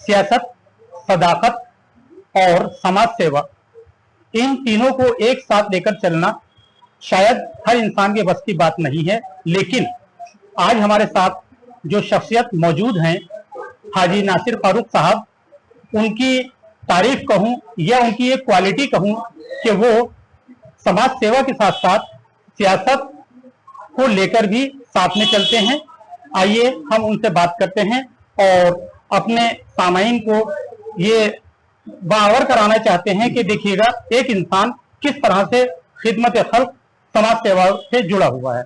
सियासत, सदाकत और समाज सेवा, इन तीनों को एक साथ लेकर चलना शायद हर इंसान के बस की बात नहीं है। लेकिन आज हमारे साथ जो शख्सियत मौजूद हैं, हाजी नासिर फारूक साहब, उनकी तारीफ कहूं या उनकी एक क्वालिटी कहूं कि वो समाज सेवा के साथ साथ सियासत को लेकर भी साथ में चलते हैं। आइए हम उनसे बात करते हैं और अपने सामाईन को ये बावर कराना चाहते हैं कि देखिएगा एक इंसान किस तरह से खिदमत खल्क, समाज सेवा से जुड़ा हुआ है।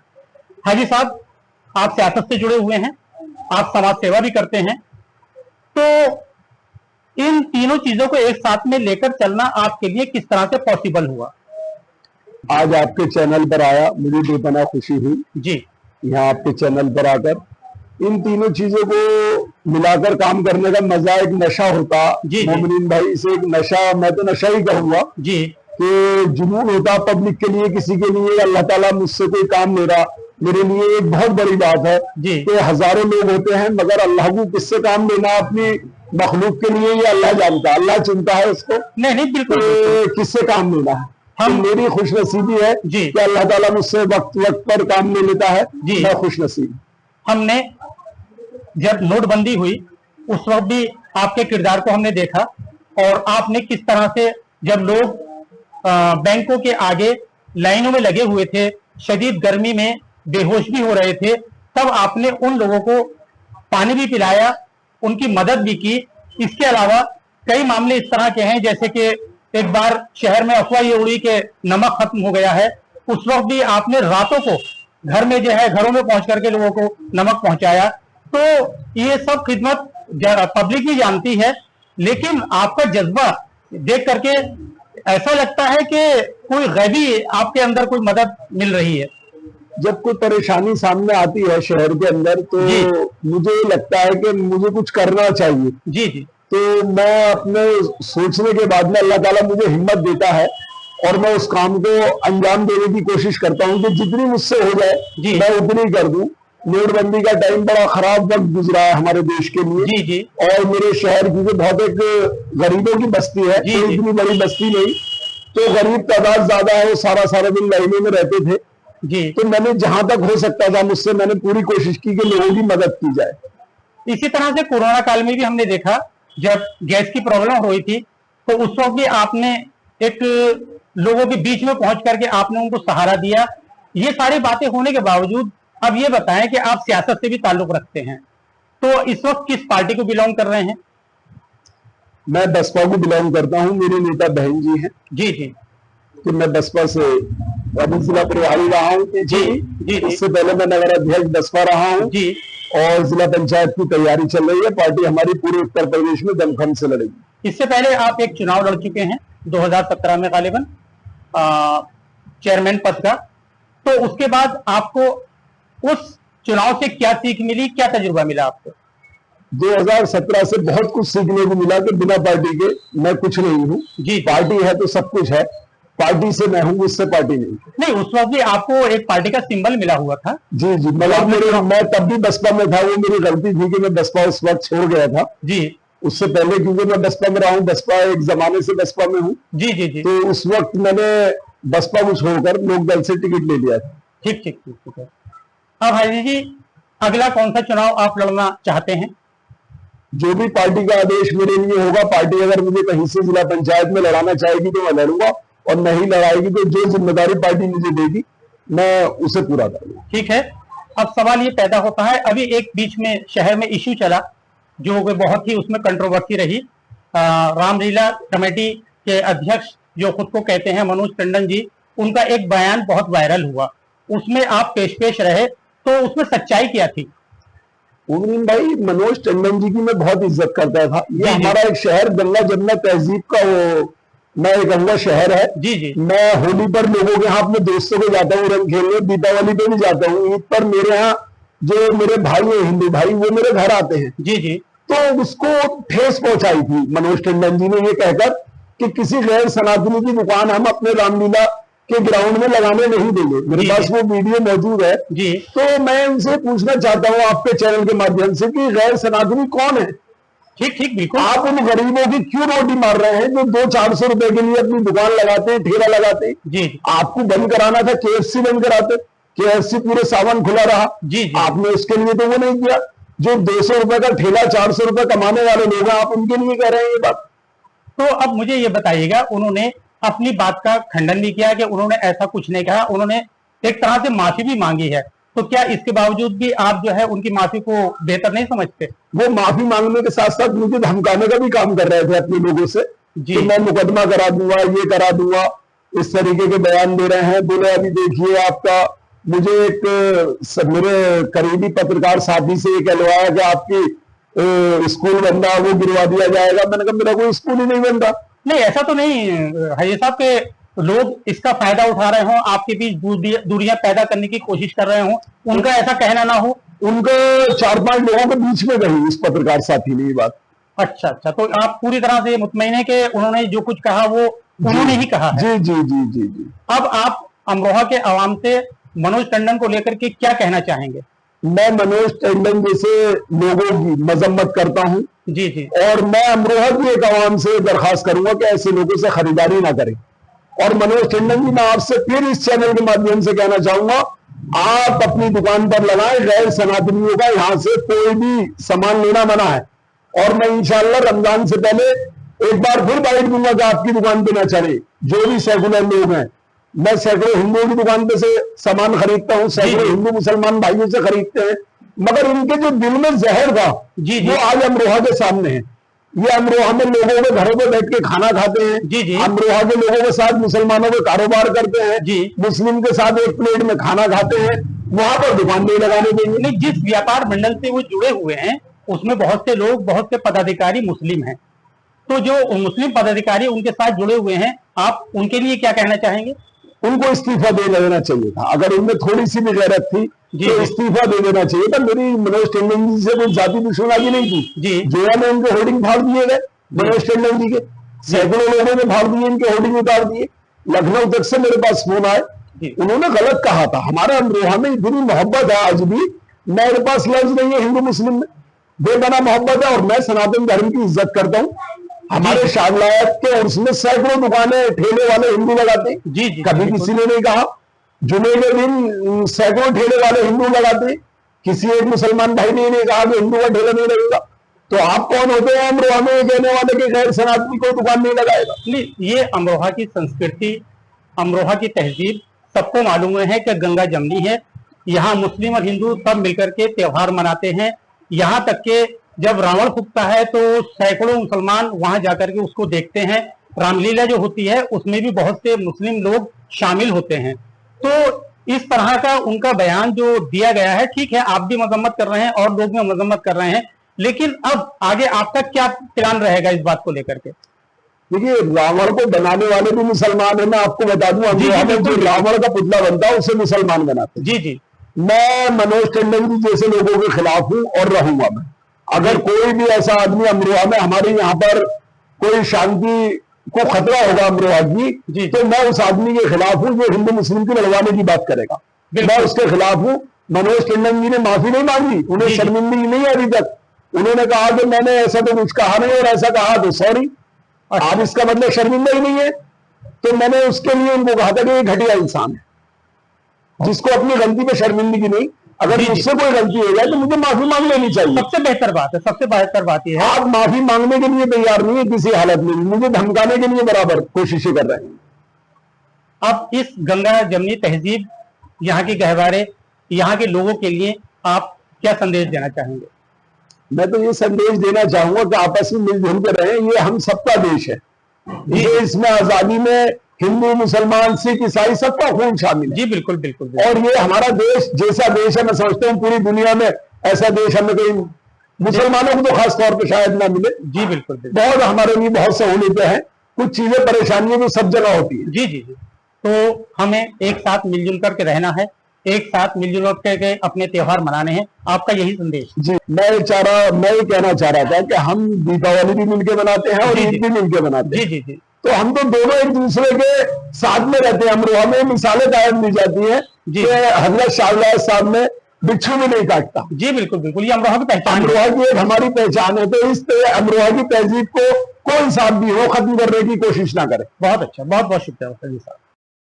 हाजी साहब, आप सियासत से जुड़े हुए हैं, आप समाज सेवा भी करते हैं, तो इन तीनों चीजों को एक साथ में लेकर चलना आपके लिए किस तरह से पॉसिबल हुआ? आज आपके चैनल पर आया, मुझे बेपनाह खुशी हुई जी। यहाँ आपके चैनल पर आकर इन तीनों चीजों को मिलाकर काम करने का मजा एक नशा होता। जी, मोमिनीन भाई, इसे एक नशा, मैं तो नशा ही कहूंगा जी, कि जुनून होता पब्लिक के लिए, किसी के लिए अल्लाह ताला मुझसे कोई काम ले रहा, मेरे लिए एक बहुत बड़ी बात है कि हजारों लोग होते हैं मगर अल्लाह को किससे काम लेना अपनी मखलूक के लिए ये अल्लाह जानता, अल्लाह चिंता है उसको। नहीं बिल्कुल, किससे काम लेना है। हम तो मेरी खुशनसीबी है कि अल्लाह ताला मुझसे वक्त वक्त पर काम ले लेता है, मैं खुशनसीब। हमने जब नोटबंदी हुई उस वक्त भी आपके किरदार को हमने देखा और आपने किस तरह से जब लोग बैंकों के आगे लाइनों में लगे हुए थे, शदीद गर्मी में बेहोश भी हो रहे थे, तब आपने उन लोगों को पानी भी पिलाया, उनकी मदद भी की। इसके अलावा कई मामले इस तरह के हैं, जैसे कि एक बार शहर में अफवाह ये उड़ी कि नमक खत्म हो गया है, उस वक्त भी आपने रातों को घर में जो है घरों में पहुंच करके लोगों को नमक पहुंचाया। तो ये सब खिदमत पब्लिक ही जानती है, लेकिन आपका जज्बा देख करके ऐसा लगता है कि कोई गैबी आपके अंदर कोई मदद मिल रही है। जब कोई परेशानी सामने आती है शहर के अंदर तो मुझे लगता है कि मुझे कुछ करना चाहिए। जी जी। तो मैं अपने सोचने के बाद में अल्लाह ताला मुझे हिम्मत देता है और मैं उस काम को अंजाम देने की कोशिश करता हूं कि जितनी मुझसे हो जाए मैं उतनी कर दूं। नोटबंदी का टाइम बड़ा खराब वक्त गुजरा है हमारे देश के लिए। जी जी। और मेरे शहर की जो बहुत एक गरीबों की बस्ती है, तो इतनी बड़ी बस्ती नहीं, तो गरीब तादाद ज्यादा है, वो सारा दिन लाइनों में रहते थे जी। तो मैंने जहां तक हो सकता था मुझसे मैंने पूरी कोशिश की कि लोगों की मदद की जाए। इसी तरह से कोरोना काल में भी हमने देखा, जब गैस की प्रॉब्लम हो रही थी तो उस वक्त भी आपने एक लोगों के बीच में पहुंच करके आपने उनको सहारा दिया। ये सारी बातें होने के बावजूद अब ये बताएं कि आप सियासत से भी ताल्लुक रखते हैं, तो इस वक्त किस पार्टी को बिलोंग कर रहे हैं? मैं बसपा को बिलोंग करता हूं, मेरे नेता बहन जी हैं। जी जी। कि मैं बसपा से अभी जिला प्रभारी रहा हूँ जी जी। इससे पहले मैं नगर अध्यक्ष बसपा रहा हूँ जी। और जिला पंचायत की तैयारी चल रही है, पार्टी हमारी पूरे उत्तर प्रदेश में दमखम से लड़ेगी। इससे पहले आप एक चुनाव लड़ चुके हैं 2017 में गालिबन चेयरमैन पद का, तो उसके बाद आपको उस चुनाव से क्या सीख मिली, क्या तजुर्बा मिला आपको? 2017 से बहुत कुछ सीखने को मिला कि बिना पार्टी के मैं कुछ नहीं हूँ जी। पार्टी है तो सब कुछ है, पार्टी से मैं हूँ, उससे पार्टी नहीं। उस वक्त भी आपको एक पार्टी का सिंबल मिला हुआ था। जी जी। मतलब मैं तब भी बसपा में था, वो मेरी गलती थी कि मैं बसपा उस वक्त छोड़ गया था जी। उससे पहले क्योंकि मैं बसपा में रहा हूँ, बसपा एक जमाने से बसपा में हूँ जी जी जी। तो उस वक्त मैंने बसपा को छोड़कर लोकदल से टिकट ले लिया था। ठीक ठीक ठीक है। अब हाजी जी, अगला कौन सा चुनाव आप लड़ना चाहते हैं? जो भी पार्टी का आदेश मेरे लिए होगा, पार्टी अगर मुझे कहीं से जिला पंचायत में लड़ाना चाहेगी तो मैं लड़ूंगा, और नहीं लड़ाएगी तो जो जिम्मेदारी पार्टी मुझे देगी मैं उसे पूरा करूंगा। ठीक है। अब सवाल ये पैदा होता है, अभी एक बीच में शहर में इश्यू चला जो बहुत ही उसमें कंट्रोवर्सी रही। रामलीला कमेटी के अध्यक्ष जो खुद को कहते हैं मनोज टंडन जी, उनका एक बयान बहुत वायरल हुआ, उसमें आप पेश रहे, तो उसमें सच्चाई क्या थी? मोमिनीन भाई, मनोज टंडन जी की मैं बहुत इज्जत करता था। ये हमारा एक शहर गंगा जमुना तहजीब का वो मैं कहूँगा शहर है जी जी। मैं होली पर लोगों के यहाँ अपने दोस्तों को जाता हूँ रंग खेलने, दीपावली पे भी जाता हूँ, ईद पर मेरे यहाँ जो मेरे भाई है हिंदू भाई वो मेरे घर आते हैं जी जी। तो उसको ठेस पहुंचाई थी मनोज टंडन जी ने ये कहकर कि किसी गैर सनातनी की दुकान हम अपने रामलीला के ग्राउंड में लगाने नहीं देंगे। मेरे पास वो वीडियो मौजूद है जी। तो मैं उनसे पूछना चाहता हूँ आपके चैनल के माध्यम से कि गैर सनातनी कौन है? ठीक ठीक, बिल्कुल। आप उन गरीबों की क्यों रोटी मार रहे हैं जो 200-400 रुपए के लिए अपनी दुकान लगाते हैं, ठेला लगाते हैं? जी। आपको बंद कराना था, KFC बंद कराते, KFC पूरे सावन खुला रहा। जी जी, आपने उसके लिए तो वो नहीं किया। जो 200 रुपए का ठेला 400 रुपए कमाने वाले लोग हैं, आप उनके लिए कह रहे हैं ये बात। तो अब मुझे ये बताइएगा, उन्होंने अपनी बात का खंडन भी किया कि उन्होंने ऐसा कुछ नहीं कहा, उन्होंने एक तरह से माफी भी मांगी है। तो क्या इसके बावजूद भी आप जो है उनकी माफी को बेहतर नहीं समझते? वो माफी मांगने के साथ साथ मुझे धमकाने का भी काम कर रहे थे अपने लोगों से कि मैं मुकदमा करा दूंगा, ये करा दूंगा, इस तरीके के बयान दे रहे हैं। बोले अभी देखिए आपका, मुझे एक मेरे करीबी पत्रकार साथी से ये कहलवाया कि आपकी स्कूल बन रहा, वो गिरवा दिया जाएगा। मैंने कहा मेरा कोई स्कूल ही नहीं बन रहा। नहीं, ऐसा तो नहीं है ये साहब के लोग इसका फायदा उठा रहे हो, आपके बीच दूरियां पैदा करने की कोशिश कर रहे हो, उनका ऐसा कहना ना हो। उनके 4-5 लोगों के बीच में गई इस पत्रकार साथी ने ये बात। अच्छा अच्छा, तो आप पूरी तरह से मुतमईन है कि उन्होंने जो कुछ कहा वो उन्होंने ही कहा है? जी जी जी जी जी। अब आप अमरोहा के आवाम से मनोज टंडन को लेकर के क्या कहना चाहेंगे? मैं मनोज टंडन जैसे लोगों की मजम्मत करता हूं। जी जी। और मैं अमरोहा की एक आवाम से दरखास्त करूंगा कि ऐसे लोगों से खरीदारी ना करें। और मनोज टंडन जी, मैं आपसे फिर इस चैनल के माध्यम से कहना चाहूंगा, आप अपनी दुकान पर लगाएं, गैर सनातनियों का यहां से कोई भी सामान लेना मना है। और मैं इंशाल्लाह रमजान से पहले एक बार फिर बाइट दूंगा कि आपकी दुकान पे ना चले। जो भी सेकुलर लोग हैं, मैं सैकड़ों हिंदुओं की दुकान पे से सामान खरीदता हूँ, सैकड़ों हिंदू मुसलमान भाइयों से खरीदते हैं, मगर इनके जो दिल में जहर था वो आज अमरोहा के सामने है। ये अमरोहा में लोगों के घरों पे बैठ के खाना खाते हैं। जी जी। अमरोहा के लोगों के साथ मुसलमानों के कारोबार करते हैं। जी। मुस्लिम के साथ एक प्लेट में खाना खाते हैं, वहां पर दुकान नहीं लगाने देंगे। नहीं, जिस व्यापार मंडल से वो जुड़े हुए हैं उसमें बहुत से लोग, बहुत से पदाधिकारी मुस्लिम हैं, तो जो मुस्लिम पदाधिकारी उनके साथ जुड़े हुए हैं, आप उनके लिए क्या कहना चाहेंगे? उनको इस्तीफा दे देना चाहिए था। अगर उनमें थोड़ी सी भी गैरत थी तो इस्तीफा दे देना चाहिए था। मेरी मनोज टंडन जी से कोई जाति दुश्मनी नहीं थी जी। जोया में उनके होर्डिंग फाड़ दिए गए मनोज टंडन जी के, सैकड़ों लोगों ने फाड़ दिए, इनके होर्डिंग उतार दिए। लखनऊ तक से मेरे पास फोन आए, उन्होंने गलत कहा था। हमारे अमरोहा में इतनी मोहब्बत है, आज भी मेरे पास लफ्ज नहीं है हिंदू मुस्लिम में, बेपना मोहब्बत है। और मैं सनातन धर्म की इज्जत करता हूँ। हमारे शाहलायत के उर्स में सैकड़ों दुकानें ठेले वाले हिंदू लगाते हैं। जी जी, कभी किसी ने नहीं कहा। जुमे के दिन सैकड़ों ठेले वाले हिंदू लगाते हैं, किसी एक मुसलमान भाई ने नहीं कहा कि हिंदू का ठेला नहीं लगेगा। तो आप कौन होते हैं अमरोहा में कहने वाले कि गैर सनातनी को दुकान नहीं लगाएगा? नहीं, ये अमरोहा की संस्कृति, अमरोहा की तहजीब सबको मालूम है कि गंगा जमनी है। यहाँ मुस्लिम और हिंदू सब मिलकर के त्योहार मनाते हैं। यहाँ तक के जब रावण फूटता है तो सैकड़ों मुसलमान वहां जाकर के उसको देखते हैं। रामलीला जो होती है उसमें भी बहुत से मुस्लिम लोग शामिल होते हैं। तो इस तरह का उनका बयान जो दिया गया है, ठीक है, आप भी मजम्मत कर रहे हैं और लोग भी मजम्मत कर रहे हैं, लेकिन अब आगे आपका क्या प्लान रहेगा इस बात को लेकर के? देखिए, रावण को बनाने वाले भी मुसलमान है। मैं आपको बता दूं, जो रावण का पुतला बनता है उसे मुसलमान बनाते। जी जी। मैं मनोज टंडन जी जैसे लोगों के खिलाफ हूं और रहूंगा मैं। अगर कोई भी ऐसा आदमी अमरोहा में, हमारे यहाँ पर कोई शांति को खतरा होगा अमरोहा की, तो मैं उस आदमी के खिलाफ हूं जो हिंदू मुस्लिम की लड़वाने की बात करेगा। मैं उसके खिलाफ हूं। मनोज टंडन जी ने माफी नहीं मांगी, उन्हें शर्मिंदगी नहीं है अभी तक। उन्होंने कहा कि मैंने ऐसा तो कुछ कहा नहीं, और ऐसा कहा तो सॉरी। आज इसका मतलब शर्मिंदा ही नहीं है। तो मैंने उसके लिए उनको कहा था कि ये घटिया इंसान है, जिसको अपनी गलती पे शर्मिंदगी नहीं। अगर मुझसे कोई गलती हो जाए तो मुझे माफी मांग लेनी चाहिए। सबसे बेहतर बात है, सबसे बेहतर बात यह है। आप माफी मांगने के लिए तैयार नहीं है किसी हालत में, मुझे धमकाने के लिए बराबर कोशिशें कर रहे हैं। आप इस गंगा जमनी तहजीब, यहाँ के गहवारे, यहाँ के लोगों के लिए आप क्या संदेश देना चाहेंगे? मैं तो ये संदेश देना चाहूंगा कि आपस में मिलजुल कर रहे। ये हम सबका देश है। ये इसमें आजादी में हिंदू मुसलमान सिख ईसाई सबका खून शामिल है। जी बिल्कुल बिल्कुल, और ये हमारा देश जैसा देश है, मैं समझता हूँ पूरी दुनिया में ऐसा देश हमें कहीं, मुसलमानों को तो खास तौर पर शायद ना मिले। जी बिल्कुल, बहुत हमारे लिए बहुत सहूलियतें हैं। कुछ चीजें परेशानियां तो सब जगह होती है। जी जी जी। तो हमें एक साथ मिलजुल करके रहना है, एक साथ मिलजुल करके अपने त्योहार मनाने हैं। आपका यही संदेश? जी, मैं ये कहना चाह रहा था कि हम दीपावली भी मिलकर मनाते हैं और ईद भी मिलकर मनाते हैं। जी जी जी। तो हम तो दोनों एक दूसरे के साथ में रहते हैं। अमरोहा में मिसालें कायम दी जाती है कि हजरत शाहलायत साहब ने बिच्छू भी नहीं काटता। जी बिल्कुल बिल्कुल, ये अमरोहा की पहचान है। अमरोहा की एक हमारी पहचान है, तो इस अमरोहा की तहजीब को कोई इंसान भी हो खत्म करने की कोशिश ना करे। बहुत अच्छा, बहुत बहुत शुक्रिया जी साहब।